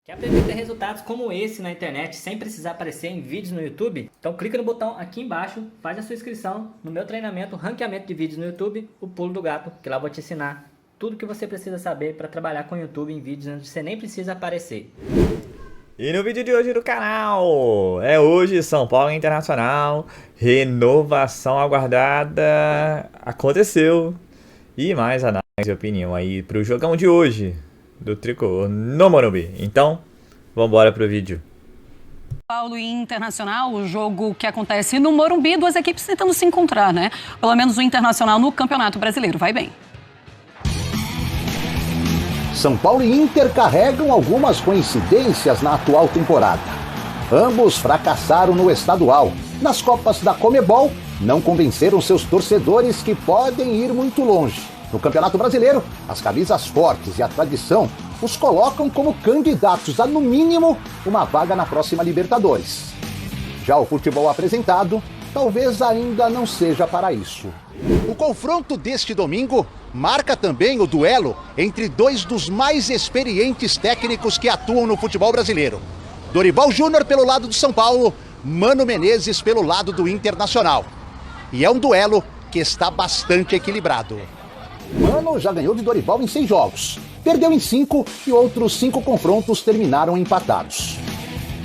Quer aprender a ter resultados como esse na internet sem precisar aparecer em vídeos no YouTube? Então clica no botão aqui embaixo, faz a sua inscrição no meu treinamento Ranqueamento de Vídeos no YouTube, o Pulo do Gato, que lá eu vou te ensinar tudo que você precisa saber para trabalhar com o YouTube em vídeos onde você nem precisa aparecer. E no vídeo de hoje do canal, hoje São Paulo Internacional, renovação aguardada, aconteceu. E mais análise e opinião aí pro jogão de hoje do Tricolor no Morumbi. Então, vamos embora pro vídeo. Paulo e Internacional, o jogo que acontece no Morumbi, duas equipes tentando se encontrar, né? Pelo menos o Internacional no Campeonato Brasileiro, vai bem. São Paulo e Inter carregam algumas coincidências na atual temporada. Ambos fracassaram no estadual. Nas Copas da Comebol, não convenceram seus torcedores que podem ir muito longe. No Campeonato Brasileiro, as camisas fortes e a tradição os colocam como candidatos a, no mínimo, uma vaga na próxima Libertadores. Já o futebol apresentado, talvez ainda não seja para isso. O confronto deste domingo marca também o duelo entre dois dos mais experientes técnicos que atuam no futebol brasileiro. Dorival Júnior pelo lado do São Paulo, Mano Menezes pelo lado do Internacional. E é um duelo que está bastante equilibrado. Mano já ganhou de Dorival em 6 jogos, perdeu em 5 e outros 5 confrontos terminaram empatados.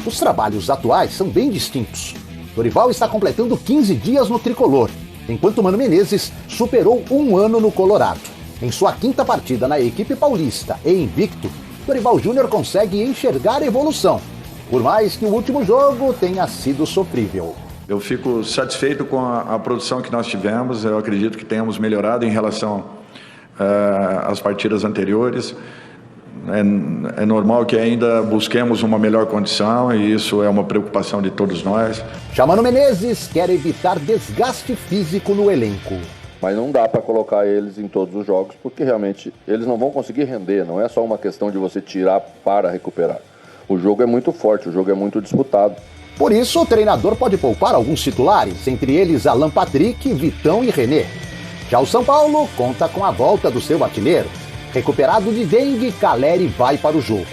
Os trabalhos atuais são bem distintos. Dorival está completando 15 dias no Tricolor, enquanto Mano Menezes superou 1 ano no Colorado. Em sua 5ª partida na equipe paulista e invicto, Dorival Júnior consegue enxergar evolução, por mais que o último jogo tenha sido sofrível. Eu fico satisfeito com a produção que nós tivemos, eu acredito que tenhamos melhorado em relação às partidas anteriores. É normal que ainda busquemos uma melhor condição e isso é uma preocupação de todos nós. Já Mano Menezes quer evitar desgaste físico no elenco. Mas não dá para colocar eles em todos os jogos porque realmente eles não vão conseguir render, não é só uma questão de você tirar para recuperar. O jogo é muito forte, o jogo é muito disputado. Por isso, o treinador pode poupar alguns titulares, entre eles Alan Patrick, Vitão e René. Já o São Paulo conta com a volta do seu artilheiro. Recuperado de dengue, Caleri vai para o jogo.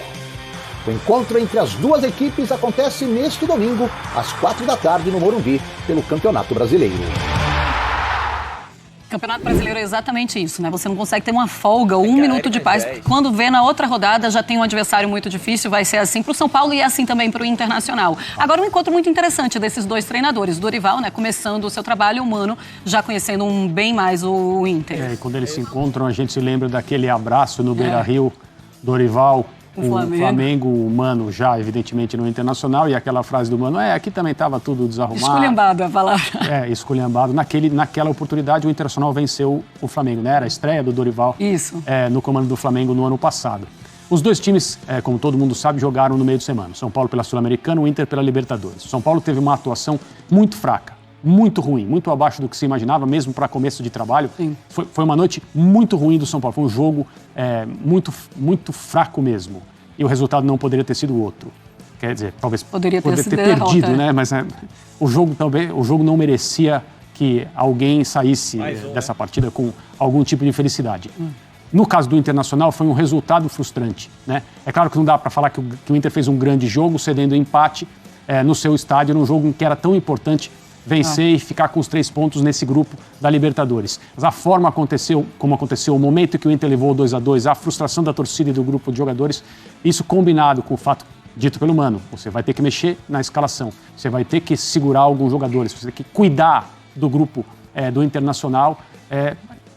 O encontro entre as duas equipes acontece neste domingo, às 4 da tarde no Morumbi, pelo Campeonato Brasileiro. Campeonato Brasileiro é exatamente isso, né? Você não consegue ter uma folga ou 1 minuto de paz. Quando vê na outra rodada já tem um adversário muito difícil, vai ser assim para o São Paulo e assim também para o Internacional. Agora um encontro muito interessante desses dois treinadores. Dorival, né, começando o seu trabalho, o Mano já conhecendo bem mais o Inter. E quando eles se encontram, a gente se lembra daquele abraço no Beira-Rio, Dorival, o Flamengo, o Mano já, evidentemente, no Internacional, e aquela frase do Mano, aqui também estava tudo desarrumado. Esculhambado a palavra. Esculhambado. Naquela oportunidade, o Internacional venceu o Flamengo, né? Era a estreia do Dorival no comando do Flamengo no ano passado. Os dois times, como todo mundo sabe, jogaram no meio de semana. São Paulo pela Sul-Americana, o Inter pela Libertadores. O São Paulo teve uma atuação muito fraca, muito ruim, muito abaixo do que se imaginava, mesmo para começo de trabalho. Foi uma noite muito ruim do São Paulo, foi um jogo muito fraco mesmo. E o resultado não poderia ter sido outro. Quer dizer, talvez poderia ter perdido, né? Mas o jogo não merecia que alguém saísse dessa partida com algum tipo de felicidade. No caso do Internacional, foi um resultado frustrante, né? É claro que não dá para falar que o Inter fez um grande jogo, cedendo empate no seu estádio, num jogo que era tão importante vencer e ficar com os 3 pontos nesse grupo da Libertadores. Mas a forma como aconteceu, o momento que o Inter levou o 2-2, a frustração da torcida e do grupo de jogadores, isso combinado com o fato dito pelo Mano, você vai ter que mexer na escalação, você vai ter que segurar alguns jogadores, você tem que cuidar do grupo do Internacional,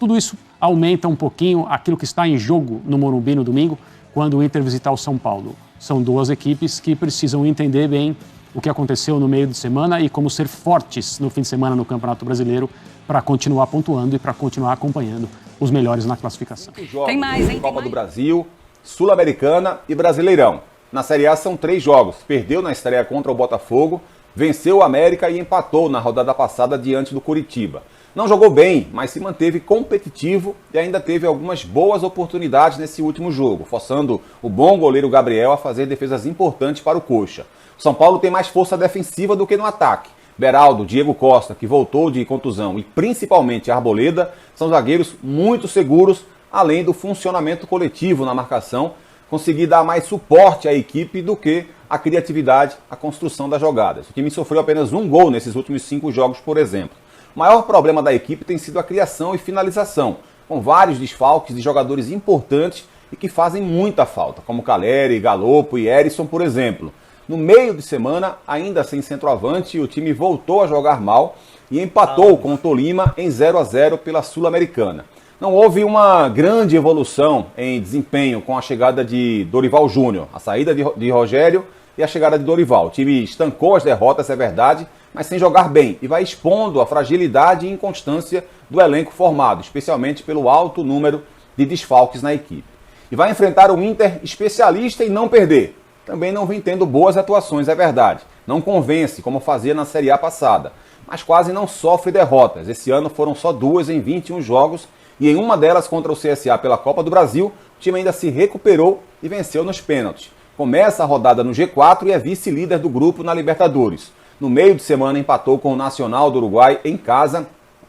tudo isso aumenta um pouquinho aquilo que está em jogo no Morumbi no domingo, quando o Inter visitar o São Paulo. São duas equipes que precisam entender bem o que aconteceu no meio de semana e como ser fortes no fim de semana no Campeonato Brasileiro para continuar pontuando e para continuar acompanhando os melhores na classificação. Tem mais, hein? Copa do Brasil, Sul-Americana e Brasileirão. Na Série A são 3 jogos. Perdeu na estreia contra o Botafogo, venceu o América e empatou na rodada passada diante do Coritiba. Não jogou bem, mas se manteve competitivo e ainda teve algumas boas oportunidades nesse último jogo, forçando o bom goleiro Gabriel a fazer defesas importantes para o Coxa. O São Paulo tem mais força defensiva do que no ataque. Beraldo, Diego Costa, que voltou de contusão, e principalmente Arboleda, são zagueiros muito seguros, além do funcionamento coletivo na marcação, conseguir dar mais suporte à equipe do que a criatividade, a construção das jogadas. O time sofreu apenas um gol nesses últimos 5 jogos, por exemplo. O maior problema da equipe tem sido a criação e finalização, com vários desfalques de jogadores importantes e que fazem muita falta, como Calleri, Galopo e Erisson, por exemplo. No meio de semana, ainda sem centroavante, o time voltou a jogar mal e empatou com o Tolima em 0-0 pela Sul-Americana. Não houve uma grande evolução em desempenho com a chegada de Dorival Júnior, a saída de Rogério e a chegada de Dorival. O time estancou as derrotas, é verdade, mas sem jogar bem e vai expondo a fragilidade e inconstância do elenco formado, especialmente pelo alto número de desfalques na equipe. E vai enfrentar o Inter especialista em não perder. Também não vem tendo boas atuações, é verdade. Não convence, como fazia na Série A passada, mas quase não sofre derrotas. Esse ano foram só 2 em 21 jogos e em uma delas contra o CSA pela Copa do Brasil, o time ainda se recuperou e venceu nos pênaltis. Começa a rodada no G4 e é vice-líder do grupo na Libertadores. No meio de semana empatou com o Nacional do Uruguai em casa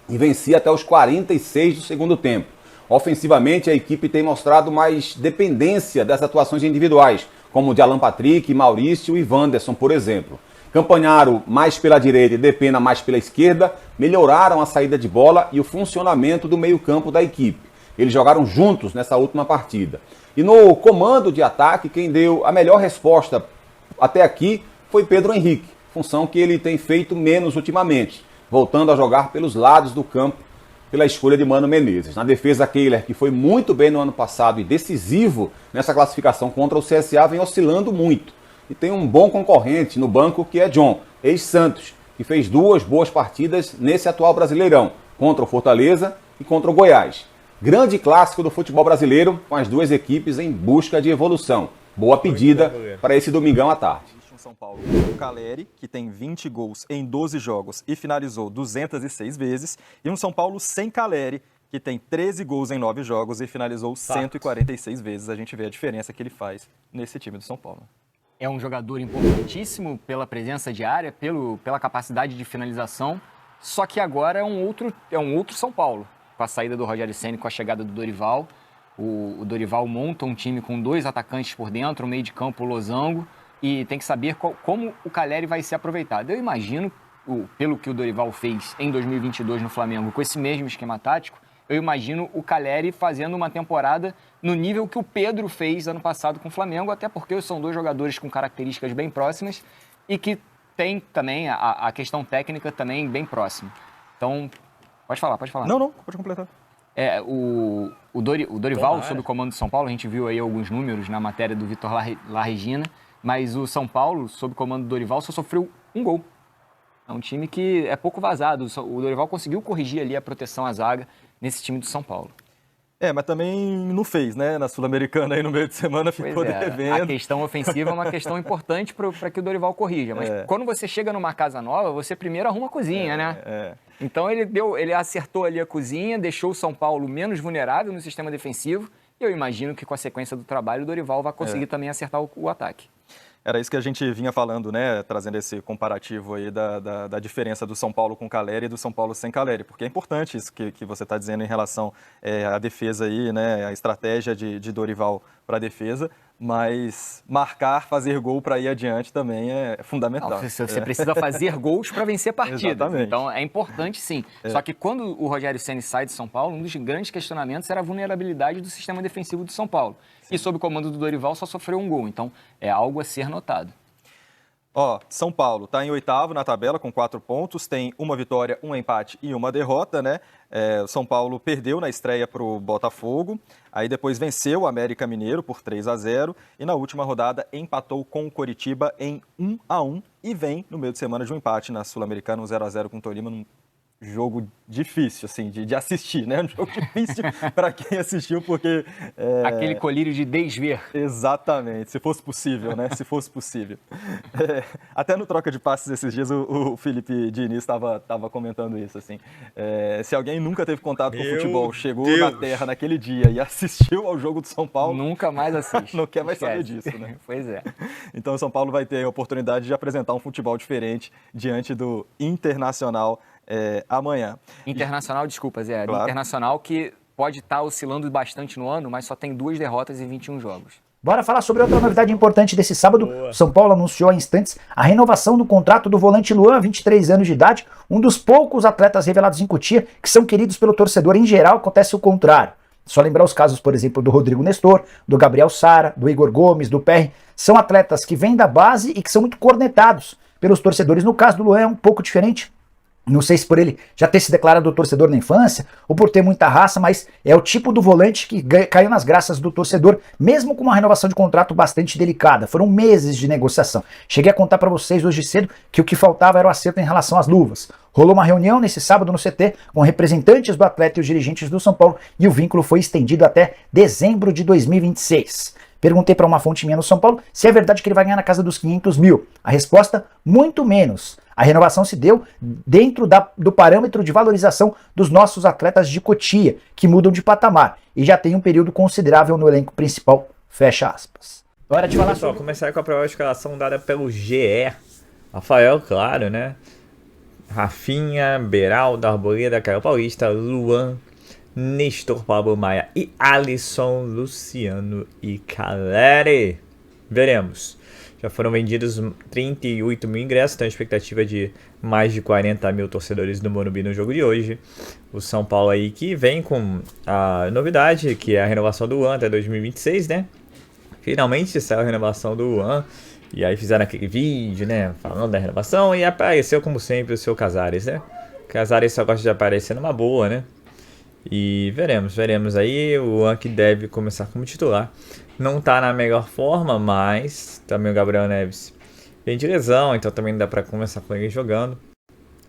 e vencia até os 46 do segundo tempo. Ofensivamente, a equipe tem mostrado mais dependência das atuações individuais, como de Alan Patrick, Maurício e Wanderson, por exemplo. Campanharo mais pela direita e Depena mais pela esquerda melhoraram a saída de bola e o funcionamento do meio-campo da equipe. Eles jogaram juntos nessa última partida. E no comando de ataque, quem deu a melhor resposta até aqui foi Pedro Henrique, função que ele tem feito menos ultimamente, voltando a jogar pelos lados do campo pela escolha de Mano Menezes. Na defesa, Kehler, que foi muito bem no ano passado e decisivo nessa classificação contra o CSA, vem oscilando muito. E tem um bom concorrente no banco que é John, ex-Santos, que fez 2 boas partidas nesse atual Brasileirão, contra o Fortaleza e contra o Goiás. Grande clássico do futebol brasileiro, com as 2 equipes em busca de evolução. Boa pedida para esse domingão à tarde. São Paulo, o Calleri, que tem 20 gols em 12 jogos e finalizou 206 vezes, e um São Paulo sem Calleri, que tem 13 gols em 9 jogos e finalizou 146 vezes. A gente vê a diferença que ele faz nesse time do São Paulo. É um jogador importantíssimo pela presença de área, pela capacidade de finalização, só que agora é um outro São Paulo. Com a saída do Rogério Ceni, com a chegada do Dorival, o Dorival monta um time com 2 atacantes por dentro, um meio de campo losango, e tem que saber como o Calleri vai ser aproveitado. Eu imagino, pelo que o Dorival fez em 2022 no Flamengo, com esse mesmo esquema tático, eu imagino o Calleri fazendo uma temporada no nível que o Pedro fez ano passado com o Flamengo, até porque são 2 jogadores com características bem próximas e que tem também a questão técnica também bem próxima. Então, pode falar. Não, pode completar. O Dorival, sob o comando de São Paulo, a gente viu aí alguns números na matéria do Vitor Larregina, mas o São Paulo, sob o comando do Dorival, só sofreu 1 gol. É um time que é pouco vazado. O Dorival conseguiu corrigir ali a proteção à zaga nesse time do São Paulo. Mas também não fez, né? Na Sul-Americana aí no meio de semana ficou devendo. A questão ofensiva é uma questão importante para que o Dorival corrija. Mas quando você chega numa casa nova, você primeiro arruma a cozinha, né? Então ele acertou ali a cozinha, deixou o São Paulo menos vulnerável no sistema defensivo. E eu imagino que com a sequência do trabalho o Dorival vai conseguir também acertar o ataque. Era isso que a gente vinha falando, né? Trazendo esse comparativo aí da diferença do São Paulo com Calleri e do São Paulo sem Calleri, porque é importante isso que você está dizendo em relação à defesa aí, né? A estratégia de Dorival para a defesa, mas marcar, fazer gol para ir adiante também é fundamental. Não, você precisa fazer gols para vencer partidas. Exatamente. Então é importante sim. Só que quando o Rogério Ceni sai de São Paulo, um dos grandes questionamentos era a vulnerabilidade do sistema defensivo do São Paulo. E sob o comando do Dorival só sofreu 1 gol. Então é algo a ser notado. São Paulo está em 8º na tabela com 4 pontos, tem 1 vitória, 1 empate e 1 derrota, né? O São Paulo perdeu na estreia para o Botafogo, aí depois venceu o América Mineiro por 3-0 e na última rodada empatou com o Coritiba em 1-1 e vem no meio de semana de um empate na Sul-Americana, 0-0 com o Tolima, num jogo difícil, assim, de assistir, né? Um jogo difícil para quem assistiu, porque... Aquele colírio de desver. Exatamente, se fosse possível, né? Se fosse possível. Até no Troca de Passes esses dias, o Felipe Diniz estava comentando isso, assim. Se alguém nunca teve contato com o futebol, chegou na Terra naquele dia e assistiu ao jogo do São Paulo... Nunca mais assiste. Não quer mais saber disso, né? Pois é. Então o São Paulo vai ter a oportunidade de apresentar um futebol diferente diante do Internacional amanhã. Internacional, desculpa, Zé. Claro. Internacional que pode estar oscilando bastante no ano, mas só tem 2 derrotas em 21 jogos. Bora falar sobre outra novidade importante desse sábado. O São Paulo anunciou há instantes a renovação do contrato do volante Luan, 23 anos de idade, um dos poucos atletas revelados em Cotia que são queridos pelo torcedor. Em geral, acontece o contrário. Só lembrar os casos, por exemplo, do Rodrigo Nestor, do Gabriel Sara, do Igor Gomes, do PR. São atletas que vêm da base e que são muito cornetados pelos torcedores. No caso do Luan é um pouco diferente. Não sei se por ele já ter se declarado torcedor na infância ou por ter muita raça, mas é o tipo do volante que caiu nas graças do torcedor, mesmo com uma renovação de contrato bastante delicada. Foram meses de negociação. Cheguei a contar para vocês hoje cedo que o que faltava era o acerto em relação às luvas. Rolou uma reunião nesse sábado no CT com representantes do atleta e os dirigentes do São Paulo e o vínculo foi estendido até dezembro de 2026. Perguntei para uma fonte minha no São Paulo se é verdade que ele vai ganhar na casa dos 500 mil. A resposta, muito menos. A renovação se deu dentro do parâmetro de valorização dos nossos atletas de Cotia, que mudam de patamar e já tem um período considerável no elenco principal. Fecha aspas. Hora de falar sobre... Começar com a provável escalação dada pelo GE. Rafael, claro, né? Rafinha, Beraldo, Arboleda, Caio Paulista, Luan, Nestor, Pablo Maia e Alisson, Luciano e Caleri. Veremos. Já foram vendidos 38 mil ingressos, tem a expectativa de mais de 40 mil torcedores do Morumbi no jogo de hoje. O São Paulo aí que vem com a novidade, que é a renovação do Luan até 2026, né? Finalmente saiu a renovação do Luan. E aí fizeram aquele vídeo, né, falando da renovação e apareceu como sempre o seu Casares, né? Casares só gosta de aparecer numa boa, né? E veremos aí. O Luan que deve começar como titular. Não tá na melhor forma, mas também o Gabriel Neves vem de lesão, então também dá pra começar com ele jogando.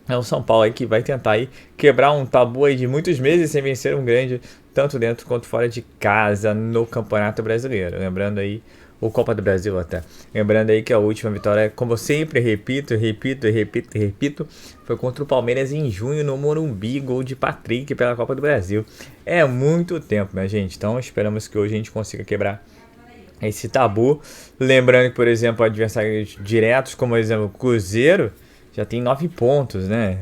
É o São Paulo aí que vai tentar aí quebrar um tabu aí de muitos meses sem vencer um grande, tanto dentro quanto fora de casa no Campeonato Brasileiro. Lembrando aí, ou Copa do Brasil até. Lembrando aí que a última vitória, como eu sempre repito, foi contra o Palmeiras em junho no Morumbi, gol de Patrick pela Copa do Brasil. É muito tempo, minha gente, então esperamos que hoje a gente consiga quebrar esse tabu. Lembrando que, por exemplo, adversários diretos, como por exemplo o Cruzeiro, já tem 9 pontos, né?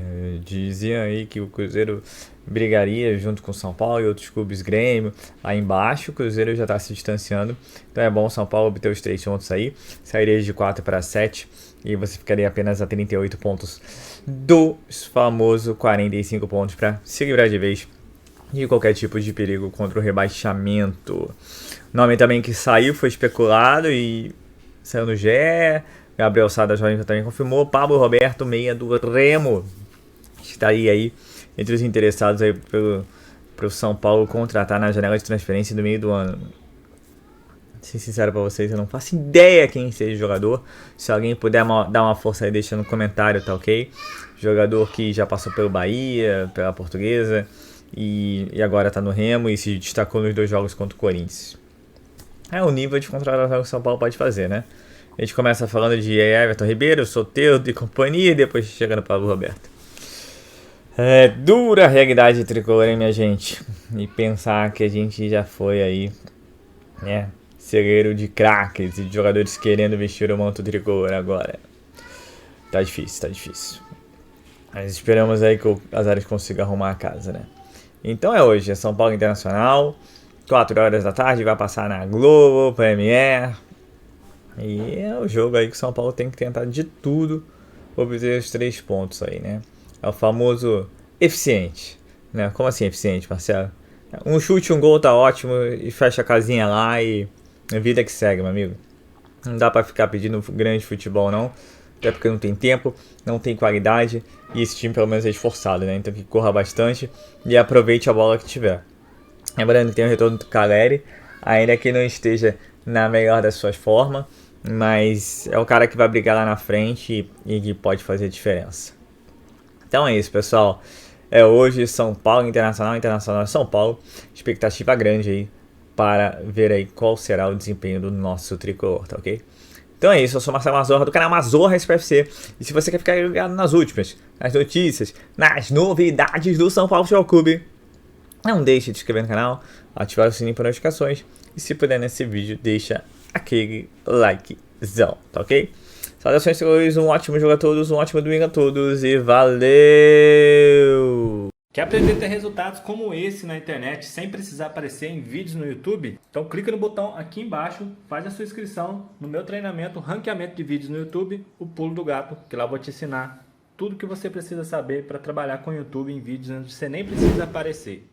Diziam aí que o Cruzeiro brigaria junto com o São Paulo e outros clubes, Grêmio, lá embaixo. O Cruzeiro já está se distanciando, então é bom o São Paulo obter os 3 pontos aí, sairia de 4 para 7 e você ficaria apenas a 38 pontos dos famosos 45 pontos para se livrar de vez de qualquer tipo de perigo contra o rebaixamento. O nome também que saiu, foi especulado e saiu no GE. Gabriel Sá da Jovem também confirmou. Pablo Roberto, meia do Remo, estaria aí entre os interessados aí pro São Paulo contratar na janela de transferência do meio do ano. Ser sincero pra vocês, eu não faço ideia quem seja o jogador. Se alguém puder dar uma força aí, deixa no comentário, tá ok? Jogador que já passou pelo Bahia, pela Portuguesa e agora tá no Remo e se destacou nos 2 jogos contra o Corinthians. É o nível de contratação que o São Paulo pode fazer, né? A gente começa falando de Everton Ribeiro, Soteldo e companhia, e depois chega no Pablo Roberto. É dura a realidade tricolor, hein, minha gente? E pensar que a gente já foi aí, né, celeiro de craques e de jogadores querendo vestir o manto tricolor agora. Tá difícil. Mas esperamos aí que o Casares consiga arrumar a casa, né? Então é hoje, é São Paulo Internacional, 4 horas da tarde, vai passar na Globo, Premier. E é o jogo aí que o São Paulo tem que tentar de tudo obter os 3 pontos aí, né? É o famoso eficiente, né? Como assim eficiente, Marcelo? Um chute, um gol tá ótimo e fecha a casinha lá e a vida que segue, meu amigo. Não dá pra ficar pedindo grande futebol, não. Até porque não tem tempo, não tem qualidade e esse time pelo menos é esforçado, né? Então que corra bastante e aproveite a bola que tiver. Lembrando que tem o retorno do Caleri, ainda que não esteja na melhor das suas formas, mas é o cara que vai brigar lá na frente e que pode fazer diferença. Então é isso, pessoal. É hoje São Paulo Internacional São Paulo. Expectativa grande aí para ver aí qual será o desempenho do nosso tricolor, tá ok? Então é isso, eu sou Marcelo Mazorra do canal Mazorra SPFC. E se você quer ficar ligado nas últimas, nas notícias, nas novidades do São Paulo Futebol Clube, não deixe de se inscrever no canal, ativar o sininho para notificações. E se puder nesse vídeo, deixa aquele likezão, tá ok? Saudações, senhores, um ótimo jogo a todos, um ótimo domingo a todos e valeu! Quer aprender a ter resultados como esse na internet sem precisar aparecer em vídeos no YouTube? Então clica no botão aqui embaixo, faz a sua inscrição no meu treinamento Ranqueamento de Vídeos no YouTube, o Pulo do Gato, que lá eu vou te ensinar tudo que você precisa saber para trabalhar com o YouTube em vídeos onde você nem precisa aparecer.